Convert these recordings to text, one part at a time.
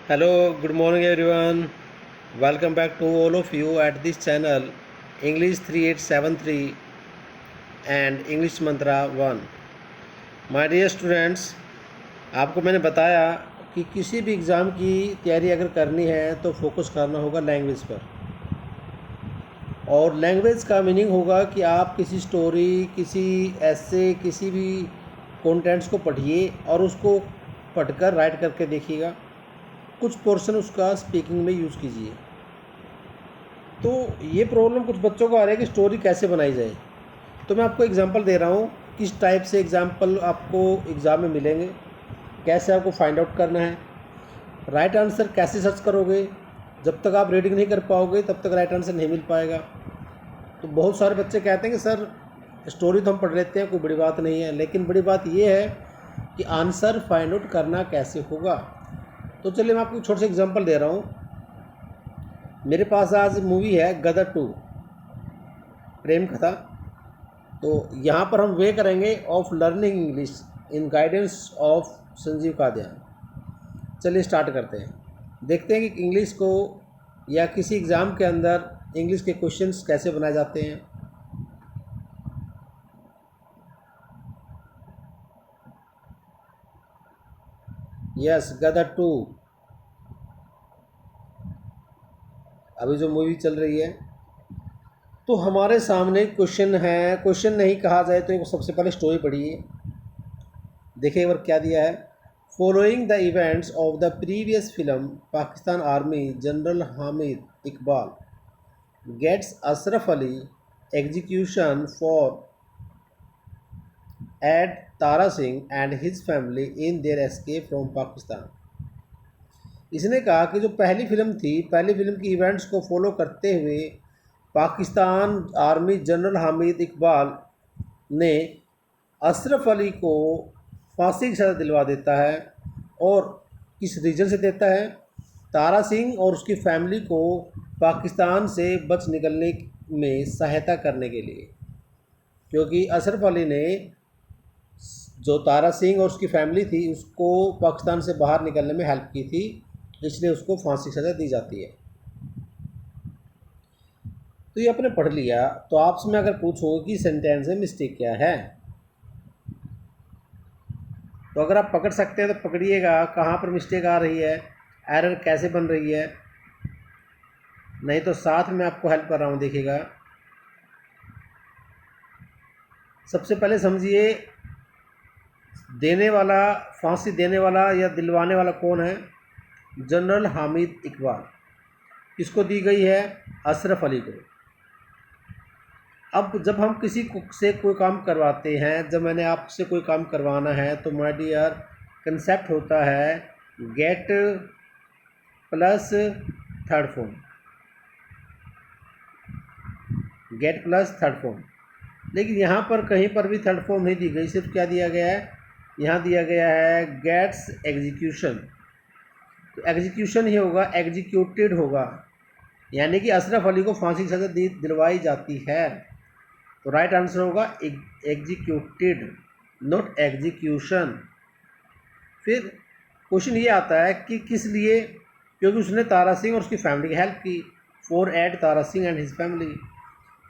Hello, good morning everyone. Welcome back to all of you at this channel English 3873 and English Mantra 1. My dear students, आपको मैंने बताया कि किसी भी exam की तैयारी अगर करनी है तो फोकस करना होगा लैंग्वेज पर। और लैंग्वेज का मीनिंग होगा कि आप किसी स्टोरी, किसी ऐसे, किसी भी कंटेंट्स को पढ़िए और उसको पढ़कर राइट करके देखिएगा। कुछ पोर्शन उसका स्पीकिंग में यूज़ कीजिए। तो ये प्रॉब्लम कुछ बच्चों को आ रहा है कि स्टोरी कैसे बनाई जाए। तो मैं आपको एग्जांपल दे रहा हूँ किस टाइप से एग्जांपल आपको एग्ज़ाम में मिलेंगे, कैसे आपको फाइंड आउट करना है, राइट आंसर कैसे सर्च करोगे। जब तक आप रीडिंग नहीं कर पाओगे तब तक राइट आंसर नहीं मिल पाएगा। तो बहुत सारे बच्चे कहते हैं कि सर स्टोरी तो हम पढ़ लेते हैं, कोई बड़ी बात नहीं है, लेकिन बड़ी बात ये है कि आंसर फाइंड आउट करना कैसे होगा। तो चलिए मैं आपको छोटे से एग्जांपल दे रहा हूँ। मेरे पास आज मूवी है गदर 2, प्रेम कथा। तो यहाँ पर हम वे करेंगे of learning English in guidance of Sanjeev Kadian. चलिए स्टार्ट करते हैं, देखते हैं कि इंग्लिश को या किसी एग्ज़ाम के अंदर इंग्लिश के क्वेश्चंस कैसे बनाए जाते हैं। यस, गदर 2 अभी जो मूवी चल रही है। तो हमारे सामने क्वेश्चन है, क्वेश्चन नहीं कहा जाए तो सबसे पहले स्टोरी पढ़िए। देखिए एक बार क्या दिया है। Following the events of the previous film, Pakistan army general Hamid Iqbal gets Ashraf Ali execution for at Tara Singh and his family in their escape from Pakistan। इसने कहा कि जो पहली फिल्म थी, पहली फिल्म की इवेंट्स को फॉलो करते हुए पाकिस्तान आर्मी जनरल हामिद इकबाल ने अशरफ अली को फांसी की सज़ा दिलवा देता है। और किस रीजन से देता है? तारा सिंह और उसकी फैमिली को पाकिस्तान से बच निकलने में सहायता करने के लिए, क्योंकि अशरफ अली ने जो तारा सिंह और उसकी फैमिली थी उसको पाकिस्तान से बाहर निकलने में हेल्प की थी, इसलिए उसको फांसी की सज़ा दी जाती है। तो ये आपने पढ़ लिया। तो आपसे मैं अगर पूछूँ कि सेंटेंस में मिस्टेक क्या है, तो अगर आप पकड़ सकते हैं तो पकड़िएगा कहाँ पर मिस्टेक आ रही है, एरर कैसे बन रही है। नहीं तो साथ में आपको हेल्प कर रहा हूँ, देखिएगा। सबसे पहले समझिए, देने वाला, फांसी देने वाला या दिलवाने वाला कौन है? जनरल हामिद इकबाल। किसको दी गई है? अशरफ अली को। अब जब हम किसी से कोई काम करवाते हैं, जब मैंने आपसे कोई काम करवाना है, तो माय डियर कंसेप्ट होता है gate plus third form, gate plus third form. लेकिन यहाँ पर कहीं पर भी थर्ड फॉर्म नहीं दी गई, सिर्फ क्या दिया गया है? यहाँ दिया गया है गेट्स एग्जीक्यूशन। तो एग्जीक्यूशन ही होगा, एग्जीक्यूटेड होगा, यानी कि अशरफ अली को फांसी की सज़ा दिलवाई जाती है। तो राइट आंसर होगा एग्जीक्यूटेड, नॉट एग्जीक्यूशन। फिर क्वेश्चन ये आता है कि किस लिए? क्योंकि उसने तारा सिंह और उसकी फैमिली की हेल्प की, for aid Tara Singh and his family.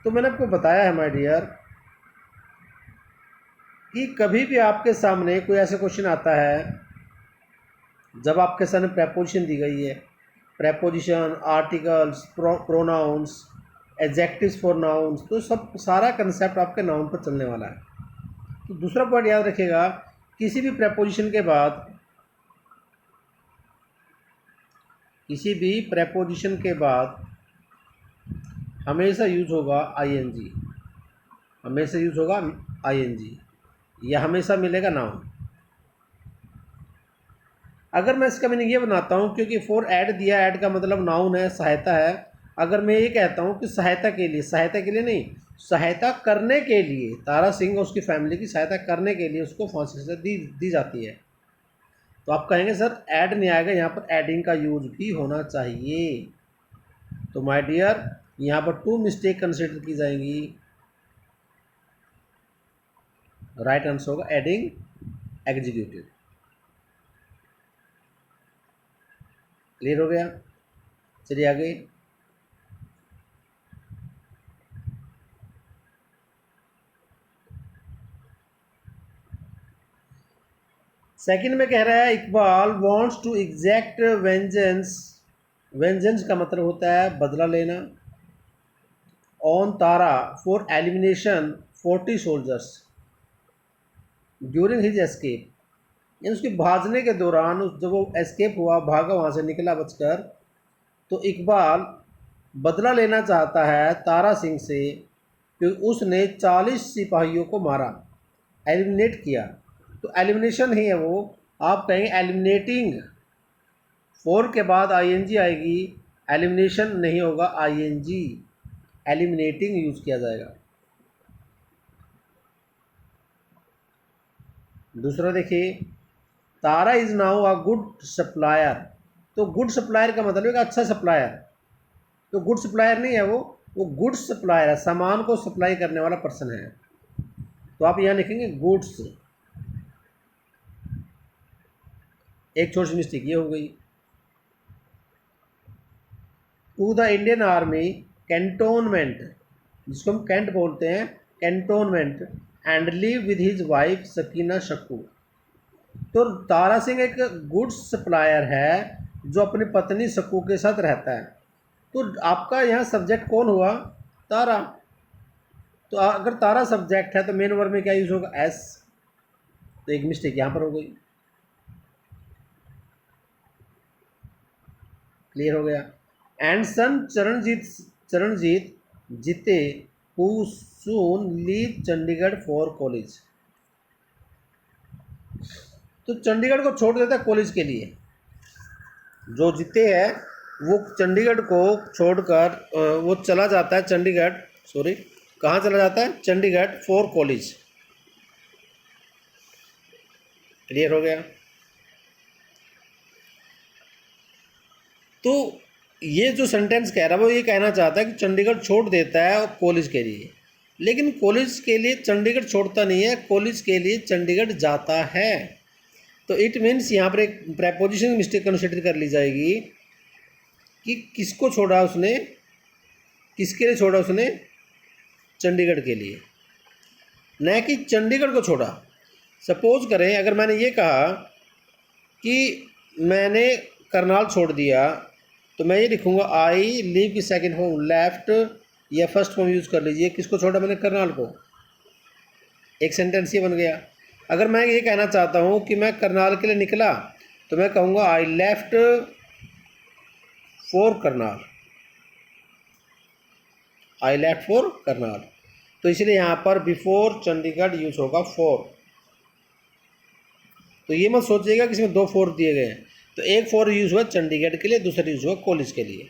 तो मैंने आपको बताया है माय डियर कि कभी भी आपके सामने कोई ऐसा क्वेश्चन आता है जब आपके सामने प्रेपोजिशन दी गई है, preposition, articles, pronouns, adjectives for nouns, तो सब सारा कंसेप्ट आपके नाउन पर चलने वाला है। तो दूसरा पॉइंट याद रखिएगा, किसी भी प्रेपोजिशन के बाद, किसी भी प्रेपोजिशन के बाद हमेशा यूज होगा आईएनजी, हमेशा यूज होगा आईएनजी, या हमेशा मिलेगा नाउन। अगर मैं इसका मीनिंग ये बनाता हूँ, क्योंकि फॉर ऐड दिया, ऐड का मतलब नाउन है, सहायता है। अगर मैं ये कहता हूँ कि सहायता के लिए, सहायता के लिए नहीं, सहायता करने के लिए, तारा सिंह और उसकी फैमिली की सहायता करने के लिए उसको फांसी से दी जाती है, तो आप कहेंगे सर ऐड नहीं आएगा, यहाँ पर एडिंग का यूज भी होना चाहिए। तो माय डियर यहाँ पर टू मिस्टेक कंसिडर की जाएंगी। राइट आंसर होगा एडिंग एग्जीक्यूटिव। क्लियर हो गया? चलिए आगे। सेकंड में कह रहा है Iqbal wants to exact vengeance. Vengeance का मतलब होता है बदला लेना। On Tara for elimination 40 soldiers during his escape. यानी उसके भागने के दौरान, उस जब वो एस्केप हुआ, भागा वहाँ से, निकला बचकर, तो इकबाल बदला लेना चाहता है तारा सिंह से कि उसने 40 सिपाहियों को मारा, एलिमिनेट किया। तो एलिमिनेशन ही है वो। आप कहेंगे एलिमिनेटिंग, फोर के बाद आईएनजी आएगी, एलिमिनेशन नहीं होगा, आईएनजी, एलिमिनेटिंग यूज़ किया जाएगा। दूसरा देखिए, Tara is now a good supplier. तो गुड सप्लायर का मतलब है अच्छा सप्लायर। तो गुड सप्लायर नहीं है वो गुड सप्लायर है, सामान को सप्लाई करने वाला पर्सन है। तो आप यहाँ लिखेंगे गुड्स। एक छोटी सी मिस्टेक ये हो गई। To the Indian army cantonment, जिसको हम कैंट बोलते हैं, cantonment, and live with his wife Sakina Shakku. तो तारा सिंह एक गुड्स सप्लायर है जो अपनी पत्नी शक्कू के साथ रहता है। तो आपका यहाँ सब्जेक्ट कौन हुआ? तारा। तो अगर तारा सब्जेक्ट है तो मेन वर्ब में क्या यूज़ होगा? एस। तो एक मिस्टेक यहाँ पर हो गई। क्लियर हो गया? एंड सन चरणजीत जीते who soon leave Chandigarh for college. तो चंडीगढ़ को छोड़ देता है कॉलेज के लिए। जो जीते हैं वो चंडीगढ़ को छोड़कर वो चला जाता है चंडीगढ़, सॉरी, कहाँ चला जाता है? Chandigarh for college. क्लियर हो गया? तो ये जो सेंटेंस कह रहा है वो ये कहना चाहता है कि चंडीगढ़ छोड़ देता है कॉलेज के लिए, लेकिन कॉलेज के लिए चंडीगढ़ छोड़ता नहीं है, कॉलेज के लिए चंडीगढ़ जाता है। तो इट मीन्स यहाँ पर एक प्रेपोजिशन मिस्टेक कंसिडर कर ली जाएगी कि किसको छोड़ा उसने, किसके लिए छोड़ा उसने? चंडीगढ़ के लिए, न कि चंडीगढ़ को छोड़ा। सपोज करें अगर मैंने ये कहा कि मैंने करनाल छोड़ दिया, तो मैं ये लिखूँगा आई लीव की सेकंड फॉर्म लेफ्ट या फर्स्ट फॉर्म यूज़ कर लीजिए। किसको छोड़ा मैंने? करनाल को। एक सेंटेंस ये बन गया। अगर मैं ये कहना चाहता हूँ कि मैं करनाल के लिए निकला, तो मैं कहूँगा I left for Karnal, I left for Karnal. तो इसलिए यहाँ पर बिफोर चंडीगढ़ यूज होगा फॉर। तो ये मत सोचिएगा कि इसमें दो फोर दिए गए हैं। तो एक फोर यूज हुआ चंडीगढ़ के लिए, दूसरा यूज हुआ कॉलेज के लिए।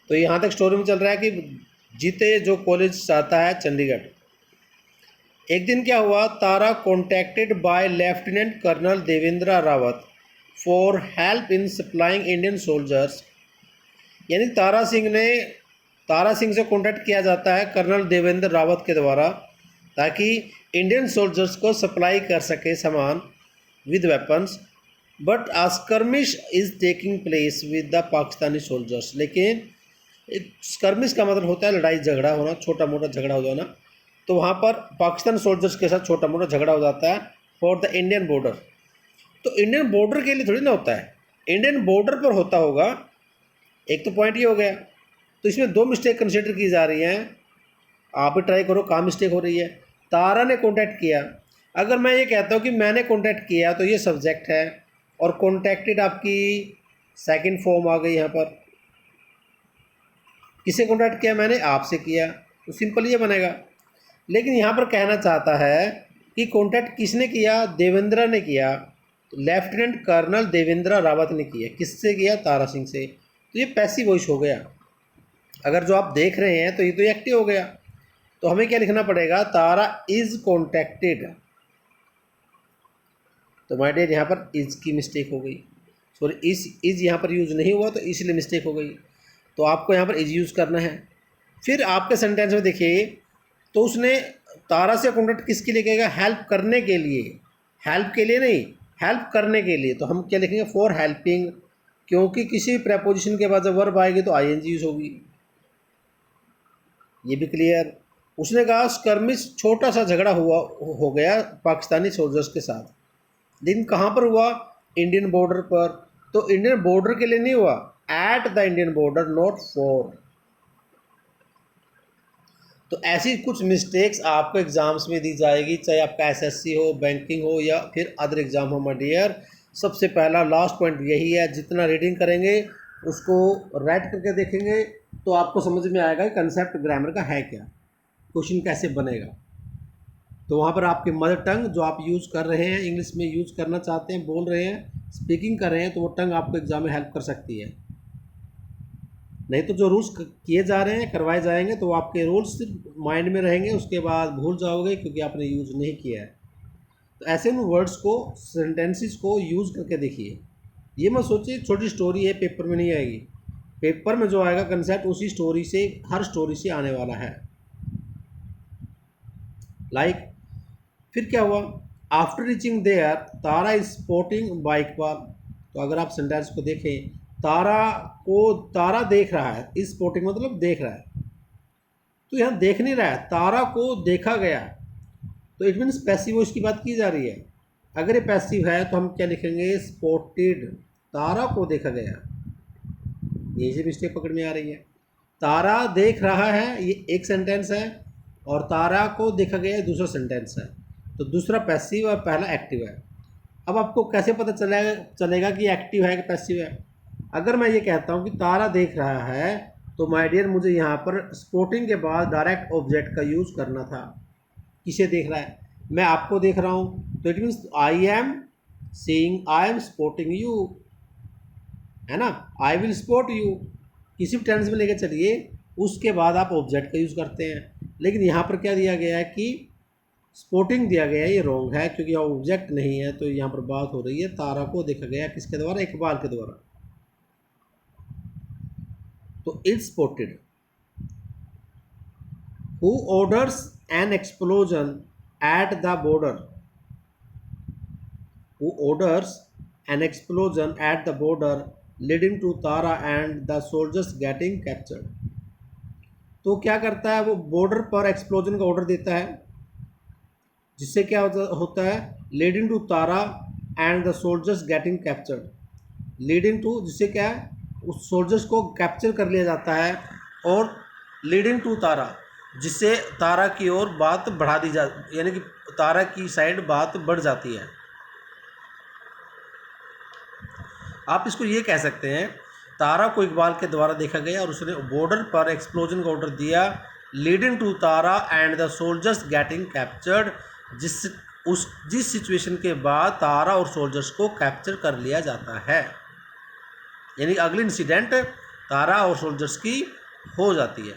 तो यहाँ तक स्टोरी में चल रहा है कि जीते जो कॉलेज चाहता है चंडीगढ़। एक दिन क्या हुआ? Tara contacted by lieutenant colonel Devendra Rawat for help in supplying Indian soldiers. यानी तारा सिंह से कॉन्टैक्ट किया जाता है कर्नल देवेंद्र रावत के द्वारा, ताकि इंडियन सोल्जर्स को सप्लाई कर सके सामान with weapons. But a skirmish is taking place with the Pakistani soldiers. लेकिन स्कर्मिश का मतलब होता है लड़ाई झगड़ा होना, छोटा मोटा झगड़ा हो जाना। तो वहाँ पर पाकिस्तान सोल्जर्स के साथ छोटा मोटा झगड़ा हो जाता है फॉर द इंडियन बॉर्डर। तो इंडियन बॉर्डर के लिए थोड़ी ना होता है, इंडियन बॉर्डर पर होता होगा। एक तो पॉइंट ये हो गया। तो इसमें दो मिस्टेक कंसिडर की जा रही हैं। आप भी ट्राई करो कहाँ मिस्टेक हो रही है। तारा ने कॉन्टैक्ट किया। अगर मैं ये कहता हूँ कि मैंने कॉन्टैक्ट किया, तो ये सब्जेक्ट है और कॉन्टैक्टेड आपकी सेकंड फॉर्म आ गई यहाँ पर। किसे कॉन्टैक्ट किया? मैंने, आपसे किया। तो सिंपल ये बनेगा। लेकिन यहाँ पर कहना चाहता है कि कॉन्टैक्ट किसने किया? देवेंद्र ने किया। तो लेफ्टिनेंट कर्नल देवेंद्र रावत ने किया। किससे किया? तारा सिंह से। तो ये पैसिव वॉइस हो गया। अगर जो आप देख रहे हैं तो ये तो एक्टिव हो गया। तो हमें क्या लिखना पड़ेगा? तारा इज़ कॉन्टैक्टेड। तो माय डियर यहाँ पर इज़ की मिस्टेक हो गई, सॉरी इज़ यहाँ पर यूज़ नहीं हुआ तो इसलिए मिस्टेक हो गई। तो आपको यहाँ पर इज़ यूज़ करना है। फिर आपके सेंटेंस में देखिए, तो उसने तारा से कॉन्टेक्ट किसके लिए कहेगा? हेल्प करने के लिए, हेल्प के लिए नहीं, हेल्प करने के लिए। तो हम क्या लिखेंगे? फॉर हेल्पिंग, क्योंकि किसी भी प्रेपोजिशन के बाद जब वर्ब आएगी तो आईएनजी यूज होगी। ये भी क्लियर। उसने कहा स्कर्मिश, छोटा सा झगड़ा हुआ हो गया पाकिस्तानी सोल्जर्स के साथ, लेकिन कहाँ पर हुआ? इंडियन बॉर्डर पर। तो इंडियन बॉर्डर के लिए नहीं हुआ, at the Indian border, not for. तो ऐसी कुछ मिस्टेक्स आपको एग्ज़ाम्स में दी जाएगी, चाहे आपका एसएससी हो, बैंकिंग हो या फिर अदर एग्ज़ाम हो माय डियर। सबसे पहला लास्ट पॉइंट यही है, जितना रीडिंग करेंगे उसको राइट करके देखेंगे तो आपको समझ में आएगा कि कंसेप्ट ग्रामर का है क्या, क्वेश्चन कैसे बनेगा। तो वहाँ पर आपकी मदर टंग जो आप यूज़ कर रहे हैं, इंग्लिश में यूज़ करना चाहते हैं, बोल रहे हैं, स्पीकिंग कर रहे हैं, तो वो टंग आपको एग्ज़ाम में हेल्प कर सकती है। नहीं तो जो रूल्स किए जा रहे हैं, करवाए जाएंगे, तो आपके रूल्स सिर्फ माइंड में रहेंगे, उसके बाद भूल जाओगे क्योंकि आपने यूज़ नहीं किया है। तो ऐसे में वर्ड्स को, सेंटेंसेस को यूज़ करके देखिए। ये मत सोचिए छोटी स्टोरी है पेपर में नहीं आएगी, पेपर में जो आएगा कंसेप्ट उसी स्टोरी से, हर स्टोरी से आने वाला है। लाइक फिर क्या हुआ? After reaching there Tara is spotting bike ball. तो अगर आप सेंटेंस को देखें, तारा देख रहा है, इज स्पॉटिंग मतलब देख रहा है, तो यहाँ देख नहीं रहा है, तारा को देखा गया, तो इट मीन्स पैसिव वॉइस की बात की जा रही है। अगर ये पैसिव है तो हम क्या लिखेंगे? स्पॉटेड, तारा को देखा गया। यही से मिस्टेक पकड़ में आ रही है। तारा देख रहा है ये एक सेंटेंस है, और तारा को देखा गया दूसरा सेंटेंस है। तो दूसरा पैसिव और पहला एक्टिव है। अब आपको कैसे पता चलेगा कि एक्टिव है कि पैसिव है? अगर मैं ये कहता हूँ कि तारा देख रहा है, तो माय डियर मुझे यहाँ पर स्पॉटिंग के बाद डायरेक्ट ऑब्जेक्ट का यूज़ करना था। किसे देख रहा है? मैं आपको देख रहा हूँ, तो it means I am seeing, I am spotting you, है ना। आई विल स्पॉट यू, किसी भी टेंस में लेके चलिए, उसके बाद आप ऑब्जेक्ट का यूज़ करते हैं। लेकिन यहाँ पर क्या दिया गया है कि स्पॉटिंग दिया गया है, ये रॉन्ग है क्योंकि यहाँ ऑब्जेक्ट नहीं है। तो यहाँ पर बात हो रही है तारा को देखा गया किसके द्वारा? इकबाल के द्वारा। तो is spotted. Who orders an explosion at the border? Who orders an explosion at the border leading to Tara and the soldiers getting captured. तो क्या करता है वो? बॉर्डर पर एक्सप्लोजन का ऑर्डर देता है, जिससे क्या होता है? Leading to Tara and the soldiers getting captured. Leading to, जिससे क्या है? उस सोल्जर्स को कैप्चर कर लिया जाता है, और लीडिंग टू तारा, जिससे तारा की ओर बात बढ़ा दी जा, यानी कि तारा की साइड बात बढ़ जाती है। आप इसको ये कह सकते हैं, तारा को इकबाल के द्वारा देखा गया और उसने बॉर्डर पर एक्सप्लोजन का ऑर्डर दिया, leading to Tara and the soldiers getting captured, जिस सिचुएशन के बाद तारा और सोल्जर्स को कैप्चर कर लिया जाता है, यानी अगली इंसिडेंट तारा और सोल्जर्स की हो जाती है।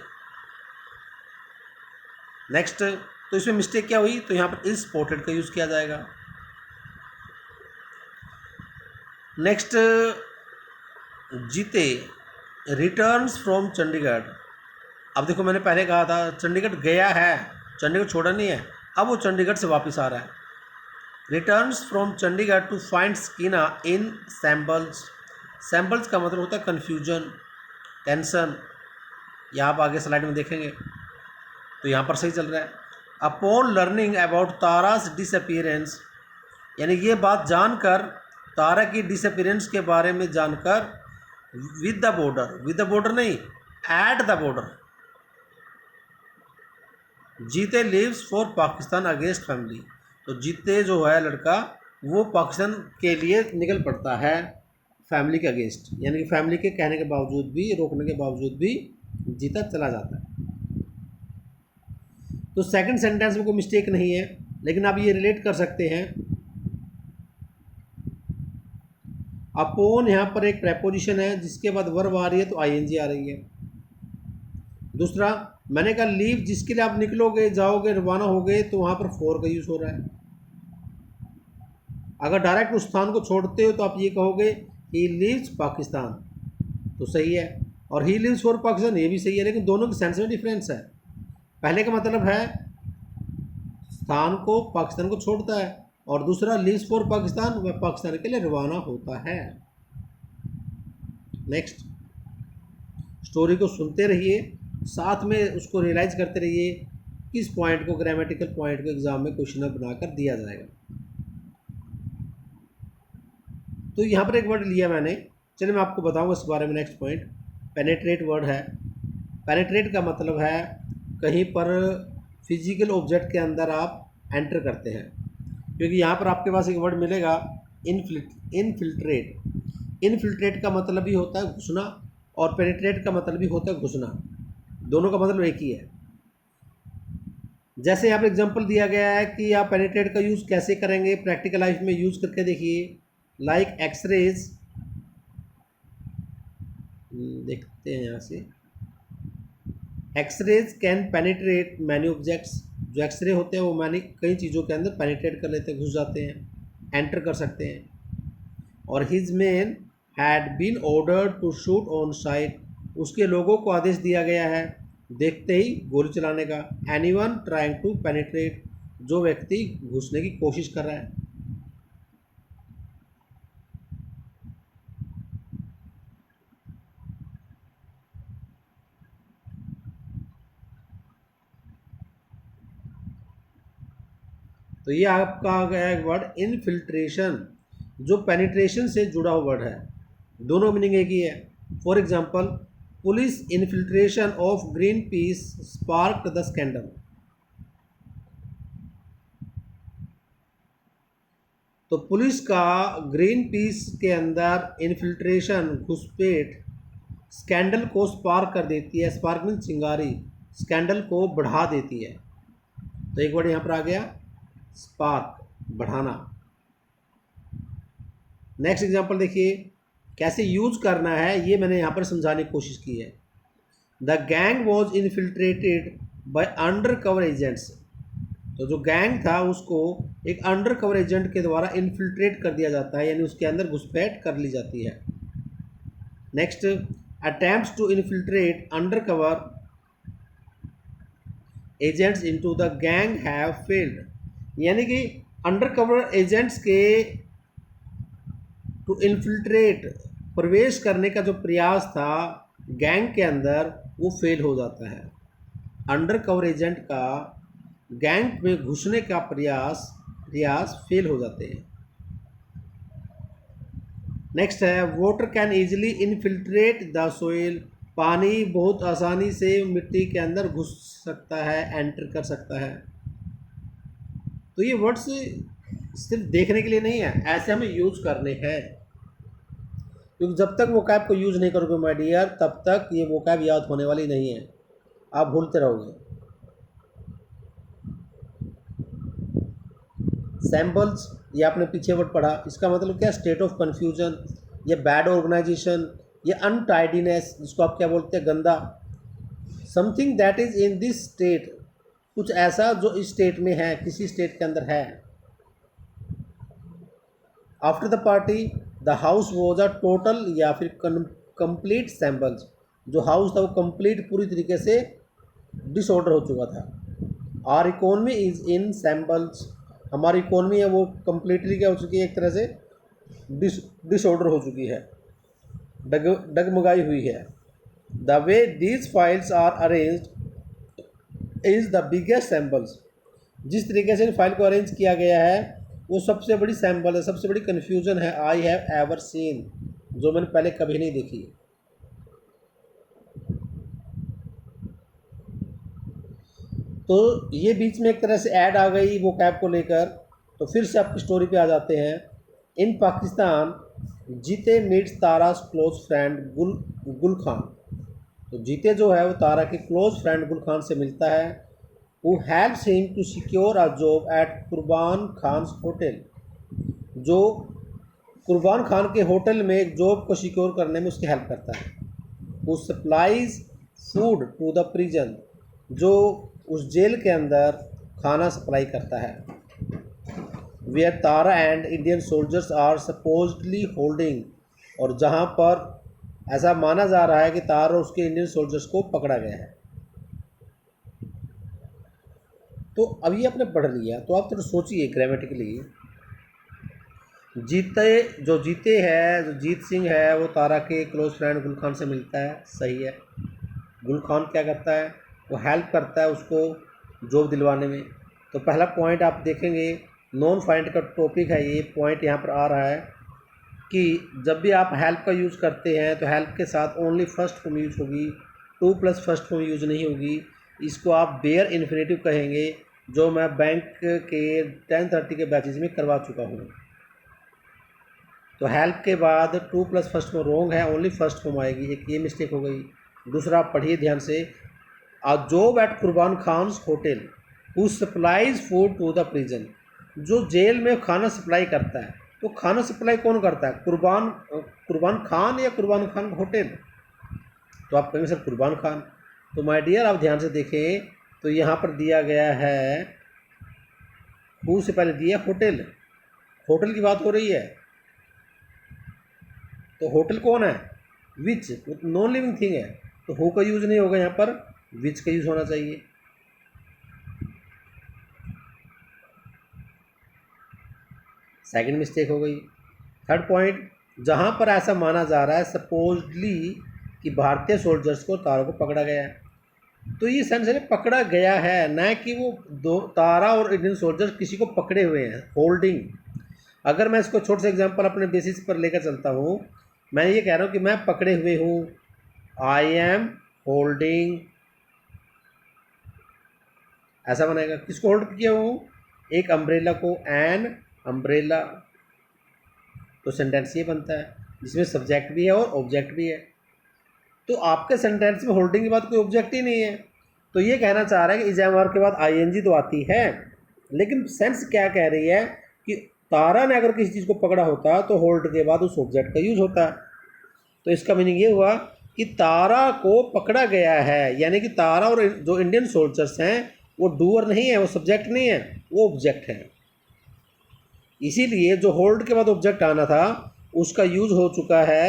नेक्स्ट, तो इसमें मिस्टेक क्या हुई? तो यहाँ पर इज स्पॉटेड का यूज़ किया जाएगा। नेक्स्ट, जीते रिटर्न्स फ्रॉम चंडीगढ़। अब देखो मैंने पहले कहा था चंडीगढ़ गया है, चंडीगढ़ छोड़ा नहीं है, अब वो चंडीगढ़ से वापस आ रहा है। Returns from Chandigarh to find Sakina in shambles. Shambles का मतलब होता है कन्फ्यूजन, टेंशन। यहाँ आप आगे स्लाइड में देखेंगे तो यहाँ पर सही चल रहा है। अपॉन लर्निंग अबाउट तारास डिसअपीयरेंस, यानी ये बात जानकर, तारा की डिसअपीयरेंस के बारे में जानकर, विद द बॉर्डर नहीं, एट द बॉर्डर, जीते leaves for Pakistan against family. तो जीते जो है लड़का, वो पाकिस्तान के लिए निकल पड़ता है फैमिली के अगेंस्ट, यानी कि फैमिली के कहने के बावजूद भी, रोकने के बावजूद भी जीता चला जाता है। तो सेकंड सेंटेंस में कोई मिस्टेक नहीं है, लेकिन आप ये रिलेट कर सकते हैं। अपॉन यहाँ पर एक प्रेपोजिशन है, जिसके बाद वर्ब आ रही है तो आईएनजी आ रही है। दूसरा, मैंने कहा लीव, जिसके लिए आप निकलोगे, जाओगे, रवाना हो गए, तो वहाँ पर फॉर का यूज़ हो रहा है। अगर डायरेक्ट उस स्थान को छोड़ते हो तो आप ये कहोगे ही लीव्स पाकिस्तान, तो सही है। और ही लिव्स फॉर पाकिस्तान, ये भी सही है, लेकिन दोनों के सेंस में डिफरेंस है। पहले का मतलब है स्थान को पाकिस्तान को छोड़ता है, और दूसरा लीव्स फॉर पाकिस्तान, वह पाकिस्तान के लिए रवाना होता है। नेक्स्ट, स्टोरी को सुनते रहिए, साथ में उसको रियलाइज करते रहिए किस पॉइंट को, ग्रामेटिकल पॉइंट को एग्जाम में क्वेश्चन बनाकर दिया जाएगा। तो यहाँ पर एक वर्ड लिया मैंने, चलिए मैं आपको बताऊँगा इस बारे में। नेक्स्ट पॉइंट पेनेट्रेट वर्ड है। पेनेट्रेट का मतलब है कहीं पर फिजिकल ऑब्जेक्ट के अंदर आप एंटर करते हैं, क्योंकि यहाँ पर आपके पास एक वर्ड मिलेगा इनफिल्ट्रेट। इनफिल्ट्रेट का मतलब भी होता है घुसना, और पेनिट्रेट का मतलब भी होता है घुसना, दोनों का मतलब एक ही है। जैसे यहाँ पर एग्जांपल दिया गया है कि आप पेनिट्रेट का यूज़ कैसे करेंगे, प्रैक्टिकल लाइफ में यूज़ करके देखिए। लाइक एक्सरेज, देखते हैं यहाँ से, X-rays can penetrate many objects. जो एक्सरे होते हैं वो मैनी कई चीज़ों के अंदर पेनिट्रेट कर लेते हैं, घुस जाते हैं, एंटर कर सकते हैं। और his man had been ordered to shoot on sight, उसके लोगों को आदेश दिया गया है देखते ही गोली चलाने का। एनीवन ट्राइंग टू पेनिट्रेट, जो व्यक्ति घुसने की कोशिश कर रहा है। तो ये आपका आ गया एक वर्ड इनफिल्ट्रेशन, जो पेनिट्रेशन से जुड़ा हुआ वर्ड है, दोनों मीनिंग एक ही है। For example, police infiltration of green peas sparked the scandal. तो पुलिस का ग्रीन पीस के अंदर इनफिल्ट्रेशन, घुसपैठ, स्कैंडल को स्पार्क कर देती है। स्पार्क मीन चिंगारी, स्कैंडल को बढ़ा देती है। तो एक वर्ड यहाँ पर आ गया स्पार्क, बढ़ाना। नेक्स्ट एग्जांपल देखिए, कैसे यूज करना है ये मैंने यहाँ पर समझाने की कोशिश की है। The gang was infiltrated by under cover agents. तो जो गैंग था उसको एक अंडर कवर एजेंट के द्वारा इन्फिल्ट्रेट कर दिया जाता है, यानी उसके अंदर घुसपैठ कर ली जाती है। Next, attempts to infiltrate undercover agents into the gang have failed, यानी कि अंडर कवर एजेंट्स के टू इन्फिल्ट्रेट, प्रवेश करने का जो प्रयास था गैंग के अंदर, वो फेल हो जाता है। अंडर कवर एजेंट का गैंग में घुसने का प्रयास फेल हो जाते हैं। नेक्स्ट है, water can easily infiltrate the soil, पानी बहुत आसानी से मिट्टी के अंदर घुस सकता है, एंटर कर सकता है। तो ये वर्ड्स सिर्फ देखने के लिए नहीं है, ऐसे हमें यूज करने हैं, क्योंकि जब तक वो कैब को यूज़ नहीं करोगे माय डियर, तब तक ये वो कैब याद होने वाली नहीं है, आप भूलते रहोगे। सैम्पल्स, ये आपने पीछे वर्ड पढ़ा, इसका मतलब क्या, स्टेट ऑफ कन्फ्यूजन, ये बैड ऑर्गेनाइजेशन, ये अनटाइडीनेस, जिसको आप क्या बोलते हैं, गंदा। Something that is in this state, कुछ ऐसा जो इस स्टेट में है, किसी स्टेट के अंदर है। After the party the house was a total, या फिर कंप्लीट सैम्पल्स, जो हाउस था वो कंप्लीट, पूरी तरीके से डिसऑर्डर हो चुका था। Our economy is in shambles, हमारी इकोनॉमी है वो कंप्लीटली क्या हो चुकी है, एक तरह से डिसऑर्डर हो चुकी है, डगमगाई हुई है। The way these files are arranged is the biggest shambles, जिस तरीके से इन फाइल को अरेंज किया गया है वो सबसे बड़ी सैम्पल है, सबसे बड़ी कन्फ्यूजन है। आई हैव एवर सीन, जो मैंने पहले कभी नहीं देखी। तो ये बीच में एक तरह से ऐड आ गई वो कैब को लेकर। तो फिर से आपकी स्टोरी पे आ जाते हैं। इन पाकिस्तान जीते मीट्स तारा's क्लोज फ्रेंड गुल खान। तो जीते जो है वो तारा के क्लोज फ्रेंड गुल खान से मिलता है। who helps him to secure a job at कुर्बान खान्स होटल, जो कुर्बान खान के होटल में एक जॉब को सिक्योर करने में उसकी हेल्प करता है। who supplies food to the prison, जो उस जेल के अंदर खाना सप्लाई करता है। where Tara and Indian soldiers are supposedly holding, और जहाँ पर ऐसा माना जा रहा है कि तारा और उसके इंडियन सोल्जर्स को पकड़ा गया है। तो अभी आपने पढ़ लिया, तो आप थोड़ा सोचिए ग्रामेटिकली। जीते है, जो जीत सिंह है, वो तारा के क्लोज फ्रेंड गुल खान से मिलता है, सही है। गुल खान क्या करता है, वो हेल्प करता है उसको जॉब दिलवाने में। तो पहला पॉइंट आप देखेंगे, नॉन फाइंड का टॉपिक है ये पॉइंट, यहाँ पर आ रहा है कि जब भी आप हेल्प का यूज़ करते हैं तो हेल्प के साथ ओनली फर्स्ट फॉर्म यूज होगी, two plus first form use नहीं होगी। इसको आप बेयर इन्फिनेटिव कहेंगे, जो मैं बैंक के 10:30 के बैचेज में करवा चुका हूँ। तो हेल्प के बाद two plus first form wrong है, ओनली फर्स्ट फॉर्म आएगी, एक ये मिस्टेक हो गई। दूसरा आप पढ़िए ध्यान से, अ job at Qurban Khan's hotel who supplies food to the prison. जो जेल में खाना सप्लाई करता है, तो खाना सप्लाई कौन करता है, कुर्बान खान या कुर्बान खान होटल? तो आप कहेंगे सर कुर्बान खान। तो माय डियर आप ध्यान से देखें, तो यहाँ पर दिया गया है हु से पहले दिया होटल, होटल की बात हो रही है। तो होटल कौन है, विच, नॉन लिविंग थिंग है, तो हु का यूज़ नहीं होगा, यहाँ पर विच का यूज़ होना चाहिए। सेकंड मिस्टेक हो गई। थर्ड पॉइंट, जहाँ पर ऐसा माना जा रहा है सपोजली कि भारतीय सोल्जर्स को तारा को पकड़ा गया है, तो ये सेंस है पकड़ा गया है, न कि वो दो तारा और इंडियन सोल्जर्स किसी को पकड़े हुए हैं, होल्डिंग। अगर मैं इसको छोटे से एग्जांपल अपने बेसिस पर लेकर चलता हूँ, मैं ये कह रहा हूँ कि मैं पकड़े हुए हूँ, आई एम होल्डिंग, ऐसा बनेगा। किसको होल्ड किया हूँ, एक अम्ब्रेला को, एन अम्ब्रेला। तो सेंटेंस ये बनता है जिसमें सब्जेक्ट भी है और ऑब्जेक्ट भी है। तो आपके सेंटेंस में होल्डिंग के बाद कोई ऑब्जेक्ट ही नहीं है, तो ये कहना चाह रहा है कि इज़ के बाद आईएनजी तो आती है, लेकिन सेंस क्या कह रही है कि तारा ने अगर किसी चीज़ को पकड़ा होता तो होल्ड के बाद उस ऑब्जेक्ट का यूज होता। तो इसका मीनिंग ये हुआ कि तारा को पकड़ा गया है, यानी कि तारा और जो इंडियन सोल्जर्स हैं वो डूअर नहीं है, वो सब्जेक्ट नहीं है, वो ऑब्जेक्ट है। इसीलिए जो होल्ड के बाद ऑब्जेक्ट आना था उसका यूज हो चुका है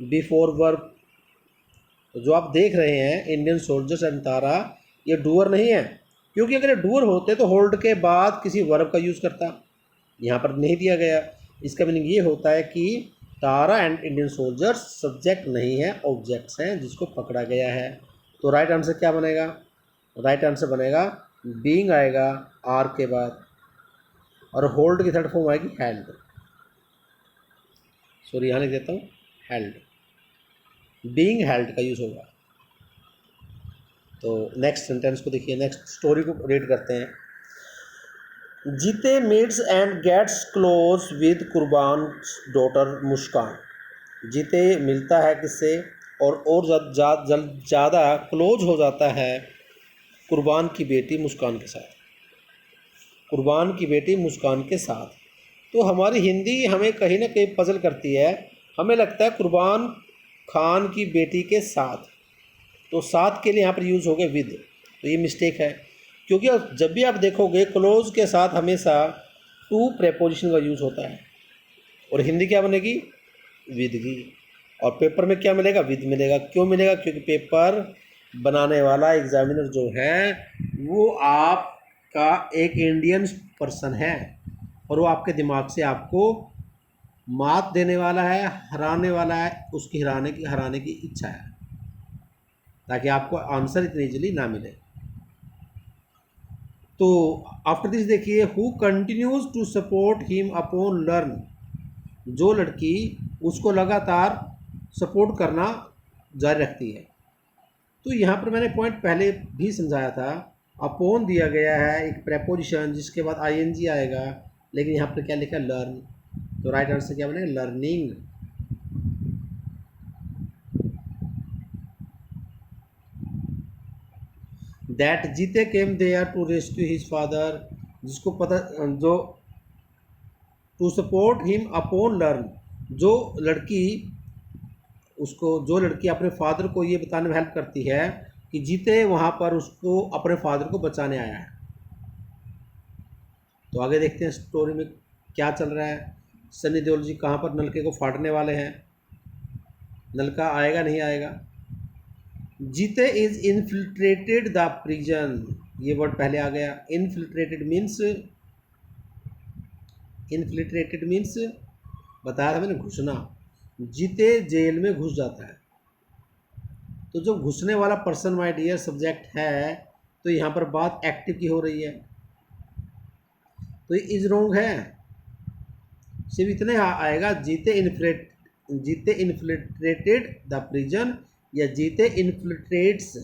बिफोर वर्ब। तो जो आप देख रहे हैं इंडियन सोल्जर्स एंड तारा, ये डूअर नहीं है, क्योंकि अगर ये डूअर होते तो होल्ड के बाद किसी वर्ब का यूज़ करता, यहाँ पर नहीं दिया गया। इसका मीनिंग ये होता है कि तारा एंड इंडियन सोल्जर्स सब्जेक्ट नहीं है, ऑब्जेक्ट्स हैं जिसको पकड़ा गया है। तो राइट आंसर क्या बनेगा, राइट आंसर बनेगा बीइंग आएगा आर के बाद, और होल्ड की थर्ड फॉर्म आएगी हेल्ड। सॉरी यहाँ लिख देता हूँ हेल्ड, बीइंग हेल्ड का यूज़ होगा। तो नेक्स्ट सेंटेंस को देखिए, नेक्स्ट स्टोरी को रीड करते हैं। Jeete meets and gets close with Qurban daughter Muskan. Jeete मिलता है किससे और ज़्यादा क्लोज हो जाता है कुर्बान की बेटी मुस्कान के साथ, कुर्बान की बेटी मुस्कान के साथ। तो हमारी हिंदी हमें कहीं ना कहीं पजल करती है, हमें लगता है कुर्बान खान की बेटी के साथ, तो साथ के लिए यहाँ पर यूज़ हो गए विद, तो ये मिस्टेक है, क्योंकि जब भी आप देखोगे क्लोज के साथ हमेशा टू प्रेपोजिशन का यूज़ होता है, और हिंदी क्या बनेगी, विद की, और पेपर में क्या मिलेगा, विद मिलेगा। क्यों मिलेगा, क्योंकि पेपर बनाने वाला एग्जामिनर जो है वो आपका एक इंडियन पर्सन है, और वो आपके दिमाग से आपको मात देने वाला है, हराने वाला है, उसकी हराने की इच्छा है, ताकि आपको आंसर इतनी इजीली ना मिले। तो आफ्टर दिस देखिए, who continues to support him upon learn. जो लड़की उसको लगातार सपोर्ट करना जारी रखती है। तो यहाँ पर मैंने पॉइंट पहले भी समझाया था, अपॉन दिया गया है एक प्रेपोजिशन जिसके बाद आईएनजी आएगा, लेकिन यहाँ पर क्या लिखा है, लर्न। तो राइट आंसर क्या बनेगा, learning. That Jeete came there to rescue his father, जिसको पता, जो to support him upon learn, जो लड़की अपने फादर को ये बताने में हेल्प करती है कि जीते वहाँ पर उसको अपने फादर को बचाने आया है। तो आगे देखते हैं स्टोरी में क्या चल रहा है। सनी देओल जी कहाँ पर नलके को फाड़ने वाले हैं, नलका आएगा नहीं आएगा। जीते इज इन्फिल्ट्रेटेड द प्रिजन, ये वर्ड पहले आ गया। इनफिल्ट्रेटेड मीन्स बताया था मैंने, घुसना। जीते जेल में घुस जाता है। तो जो घुसने वाला पर्सन माय डियर सब्जेक्ट है, तो यहाँ पर बात एक्टिव की हो रही है, तो ये इज रॉन्ग है। सिर्फ इतने आएगा, जीते इन्फिल्ट्रेटेड द प्रिजन, या Jeete infiltrates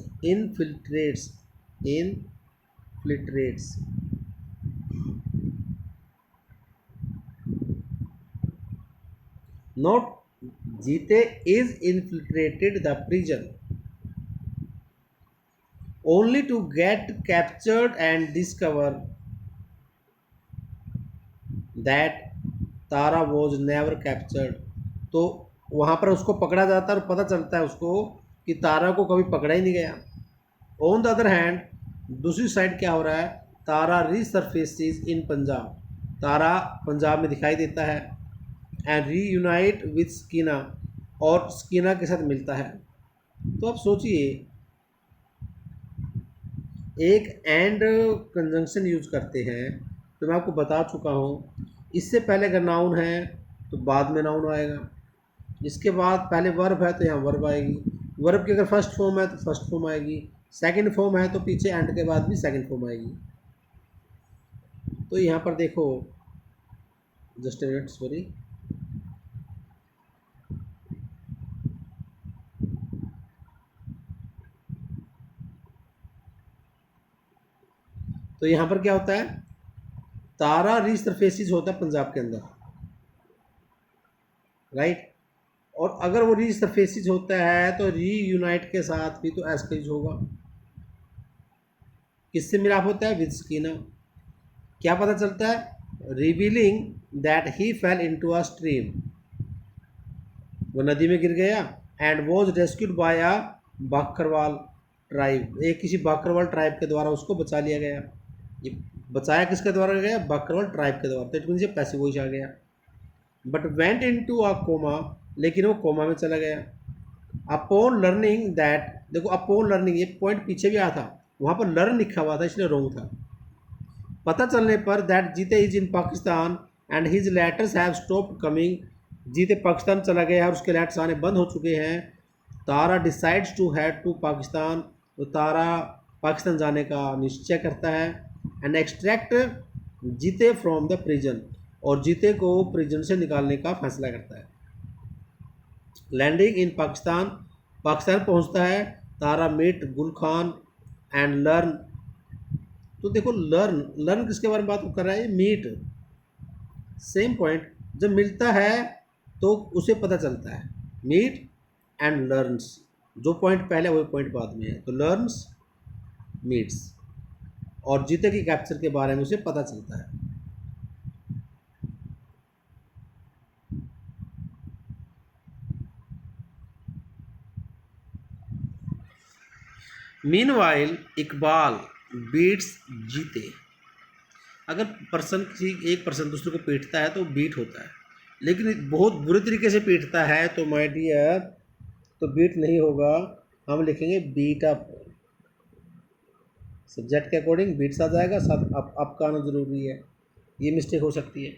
not Jeete is infiltrated the prison only to get captured and discover that Tara was never captured. तो वहाँ पर उसको पकड़ा जाता है और पता चलता है उसको कि तारा को कभी पकड़ा ही नहीं गया। ऑन द अदर हैंड, दूसरी साइड क्या हो रहा है, तारा रीसरफेसिस इन पंजाब, तारा पंजाब में दिखाई देता है, एंड रीयूनाइट विद स्कीना, और स्कीना के साथ मिलता है। तो आप सोचिए, एक एंड कंजंक्शन यूज करते हैं, तो मैं आपको बता चुका हूँ, इससे पहले अगर नाउन है तो बाद में नाउन आएगा, इसके बाद पहले वर्ब है तो यहाँ वर्ब आएगी, वर्ब की अगर फर्स्ट फॉर्म है तो फर्स्ट फॉर्म आएगी, सेकंड फॉर्म है तो पीछे एंड के बाद भी सेकंड फॉर्म आएगी। तो यहाँ पर देखो, जस्ट अ मिनट, सॉरी, तो यहाँ पर क्या होता है, तारा रीसरफेसिस होता है पंजाब के अंदर, राइट। और अगर वो रीसरफेसिस होता है तो रीयूनाइट के साथ भी तो एस का यूज होगा। किससे मिलाप होता है, विद स्कीना। क्या पता चलता है, revealing that he fell into a stream, वो नदी में गिर गया, and was rescued by a Bakarwal tribe, एक किसी बाकरवाल ट्राइब के द्वारा उसको बचा लिया गया। ये बचाया किसके द्वारा गया, बाकरवाल ट्राइब के द्वारा, तो इट मीन्स ये पैसिव वॉइस आ गया। But went into a coma, लेकिन वो कोमा में चला गया। अपॉन लर्निंग दैट, देखो अपॉन लर्निंग, ये पॉइंट पीछे भी आया था, वहाँ पर लर्न लिखा हुआ था इसलिए रॉन्ग था। पता चलने पर दैट जीते is in Pakistan and his letters have stopped coming, जीते पाकिस्तान चला गया और उसके लेटर्स आने बंद हो चुके हैं। Tara decides to head to Pakistan, तो तारा पाकिस्तान जाने का निश्चय करता है। And extract Jeete from the prison, और जीते को प्रिजन से निकालने का फैसला करता है। लैंडिंग इन पाकिस्तान, पाकिस्तान पहुंचता है, तारा मीट गुल खान एंड लर्न, तो देखो लर्न, लर्न किसके बारे में बात कर रहा है, मीट, सेम पॉइंट, जब मिलता है तो उसे पता चलता है, मीट एंड लर्न्स, जो पॉइंट पहले वही पॉइंट बाद में है, तो लर्न्स मीट्स, और जीते की कैप्चर के बारे में उसे पता चलता है। मीनवाइल इकबाल बीट्स जीते, अगर पर्सन किसी एक पर्सन दूसरे को पीटता है तो बीट होता है, लेकिन बहुत बुरे तरीके से पीटता है तो माय डियर, तो बीट नहीं होगा, हम लिखेंगे बीट अप, सब्जेक्ट के अकॉर्डिंग बीट्स आ जाएगा, साथ अप का आना जरूरी है, ये मिस्टेक हो सकती है।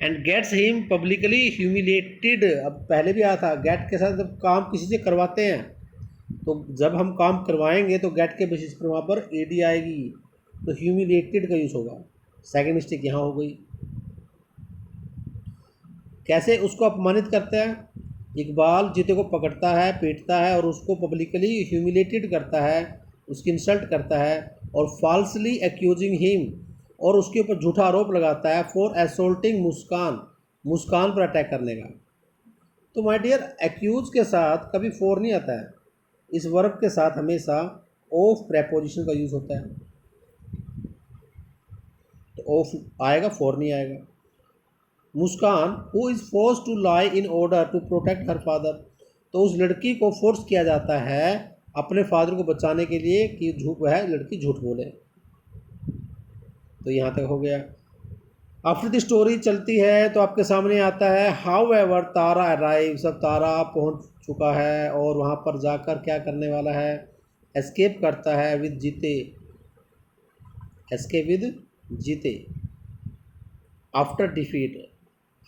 And gets him publicly humiliated, अब पहले भी आया था, गेट के साथ जब काम किसी से करवाते हैं, तो जब हम काम करवाएंगे तो गेट के बेसिस पर वहाँ पर एडी आएगी, तो ह्यूमिलेटेड का यूज़ होगा, सेकंड मिस्टेक यहाँ हो गई। कैसे उसको अपमानित करता है, इकबाल जीते को पकड़ता है, पीटता है और उसको पब्लिकली ह्यूमिलेटेड करता है, उसकी इंसल्ट करता है, और फॉल्सली एक्यूजिंग हिम, और उसके ऊपर झूठा आरोप लगाता है, फॉर असोल्टिंग मुस्कान, मुस्कान पर अटैक करने का। तो माय डियर, एक्यूज के साथ कभी फॉर नहीं आता है, इस वर्ब के साथ हमेशा ऑफ प्रेपोजिशन का यूज़ होता है, तो ऑफ आएगा, फॉर नहीं आएगा। Muskan who is force to lie in order to protect her father, तो उस लड़की को फोर्स किया जाता है अपने फादर को बचाने के लिए कि वह लड़की झूठ बोले, तो यहाँ तक हो गया। आफ्टर द स्टोरी चलती है तो आपके सामने आता है, हाउ एवर तारा अराइव, सब तारा पहुँच चुका है और वहाँ पर जाकर क्या करने वाला है, एस्केप करता है विद जीते, एसके विद जीते। आफ्टर डिफीट,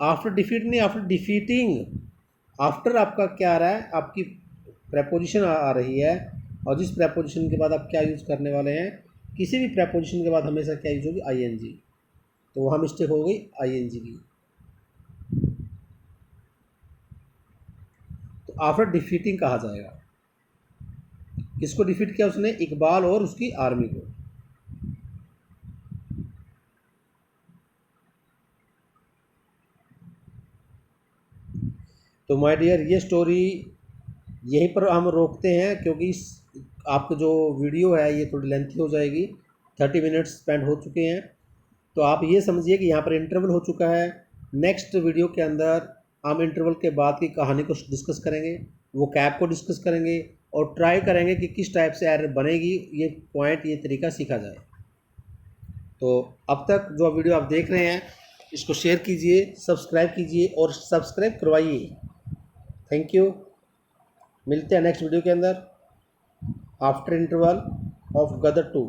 आफ्टर डिफीट नहीं, आफ्टर डिफीटिंग। आफ्टर आपका क्या आ रहा है, आपकी प्रेपोजिशन आ रही है, और जिस प्रेपोजिशन के बाद आप क्या यूज़ करने वाले हैं, किसी भी प्रेपोजिशन के बाद हमेशा क्या यूज़ होगी, आईएनजी। तो वहाँ मिस्टेक हो गई आईएनजी की। तो आफ्टर डिफीटिंग कहा जाएगा। किसको डिफीट किया उसने, इकबाल और उसकी आर्मी को। तो माय डियर, ये स्टोरी यहीं पर हम रोकते हैं, क्योंकि आपका जो वीडियो है ये थोड़ी लेंथी हो जाएगी। 30 मिनट्स स्पेंड हो चुके हैं। तो आप ये समझिए कि यहाँ पर इंटरवल हो चुका है। नेक्स्ट वीडियो के अंदर हम इंटरवल के बाद की कहानी को डिस्कस करेंगे, वो कैप को डिस्कस करेंगे, और ट्राई करेंगे कि किस टाइप से एरर बनेगी, ये पॉइंट, ये तरीका सीखा जाए। तो अब तक जो वीडियो आप देख रहे हैं, इसको शेयर कीजिए, सब्सक्राइब कीजिए और सब्सक्राइब करवाइए। Thank you. मिलते हैं नेक्स्ट वीडियो के अंदर आफ्टर इंटरवल ऑफ गदर 2।